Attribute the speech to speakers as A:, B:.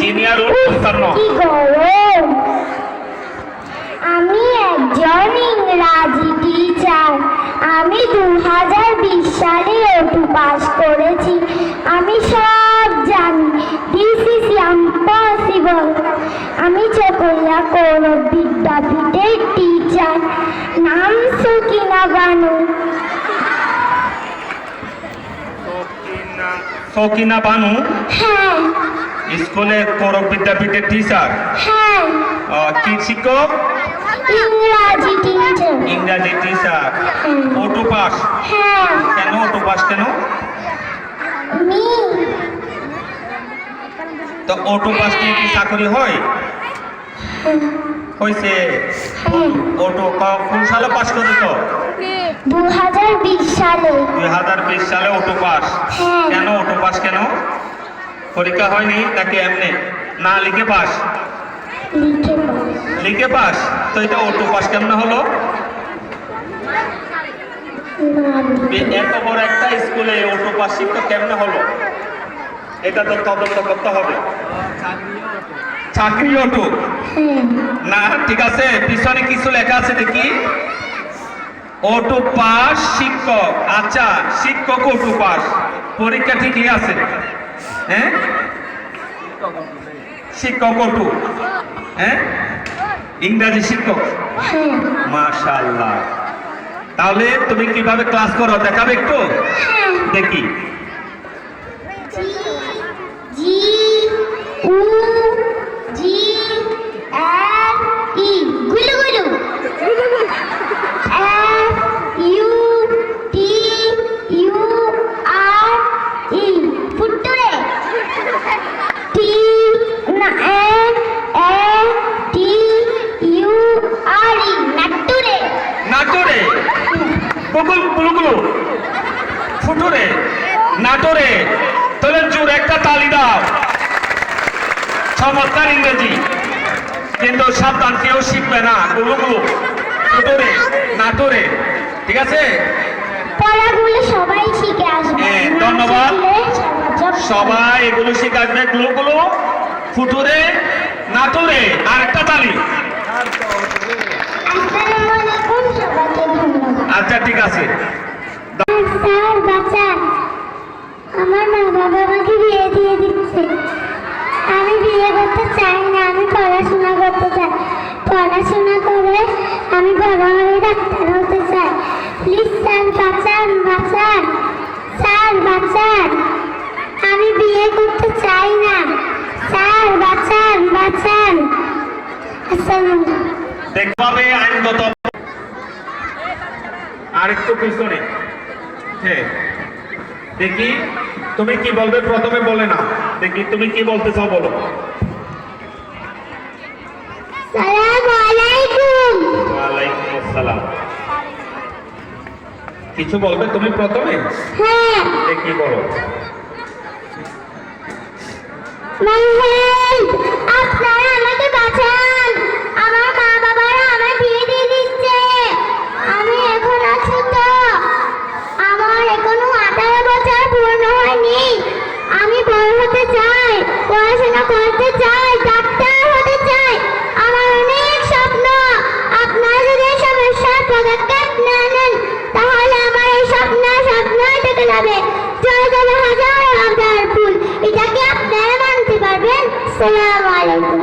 A: Senior
B: কি গরম। আমি একজন ইংরাজি টিচার। আমি 2020 সালে ওটু পাস করেছি। আমি সব জানি। This is impossible. আমি চকরিয়া কৌরব বিদ্যাপীঠের টিচার। নাম সকিনা বানু।
A: সকিনা বানু?
B: হ্যাঁ।
A: স্কুলে কৌরব বিদ্যাপীঠের টিচার?
B: হ্যাঁ।
A: কি শিক্ষক?
B: ইংরাজি টিচার।
A: ইংরাজি টিচার। ওটু পাস?
B: হ্যাঁ।
A: কেন ওটু পাস কেন? তো ওটু পাস কি চাকরি হয়? হয়েছে। ওটু কোন সালে পাস করেছ?
B: 2020 সালে।
A: 2020 সালে ওটু পাস। কেন ওটু পাস কেন? পরীক্ষা হয়নি নাকি এমনি না লিখে পাস? লিখে পাস। তো এটা ওটু পাস কেমন হলো? এত বড় একটা স্কুলে ওটু পাস শিক্ষক কেমন হলো? এটা তো তদন্ত করতে হবে। চাকরি ওটু না, ঠিক আছে। পিছনে কিছু লেখা আছে দেখি। ওটু পাস শিক্ষক। আচ্ছা, শিক্ষক ওটু পাস, পরীক্ষা ঠিকই আছে। হ্যাঁ, শিক্ষক ওটু। হ্যাঁ, ইংরাজি শিক্ষক। মাশাআল্লাহ। তাহলে তুমি কিভাবে ক্লাস করো দেখাবে একটু? দেখি।
B: জি উ জি এন ই গুলু গুলু। F U T U R E ফুটুরে। টি না এন এ টি ইউ আর ই নাটুরে।
A: নাটোরে। বকুল বুলুগুলু। ফুটুরে, নাটোরে। তাহলে জোর একটা তালি দাও। চমৎকার ইংরেজি, কিন্তু সাবধান, কেউ শিখবে না। গুলুগুলু, ফুটুরে, নাটোরে। ঠিক আছে,
B: পড়াগুলো সবাই শিখে আসবে।
A: ধন্যবাদ। সবাই এগুলো শিখে আসবে। গুলুগুলু, ফুটুরে, নাটোরে। আর একটা তালি।
B: আসসালামু আলাইকুম, সবাইকে ধন্যবাদ।
A: আচ্ছা, ঠিক আছে।
B: স্যার বাঁচান, আমার মা বাবা আমাকে বিয়ে দিয়ে দিচ্ছে। আমি বিয়ে করতে চাই না, আমি পড়াশোনা করতে চাই। পড়াশোনা করে আমি বড় হয়ে ডাক্তার হতে চাই। প্লিজ স্যার বাঁচান, বাঁচান। স্যার বাঁচান, আমি বিয়ে করতে চাই না। স্যার বাঁচান, বাঁচান। আসসালামু আলাইকুম।
A: দেখভাবে আইনগত। আর একটু পিছনে। হ্যাঁ, দেখি তুমি কি বলবে। প্রথমে বলে না, দেখি তুমি কি বলতে চাও, বলো।
B: আসসালামু আলাইকুম।
A: ওয়ালাইকুম আসসালাম। কিছু বলবে তুমি প্রথমে?
B: হ্যাঁ।
A: দেখি বলো।
B: মাই হেল্প, আপনারা আমাকে বাঁচান। আমার মা বাবারা আমার বিয়ে দিয়ে দিচ্ছে। আমি এখন ছোট, আমার এখনো 18 বছর পূর্ণ হয়নি। আমি বড় হতে চাই, পড়াশোনা করতে চাই, ডাক্তার হতে চাই। আমার অনেক স্বপ্ন। আপনারা যদি এই সমস্যার পদক্ষেপ না নেন, তাহলে আমার এই স্বপ্নই থেকে যাবে। চলে যাবে হাজার হাজার ফুল। এটা কি আপনারা মানতে পারবেন? আসসালামু আলাইকুম।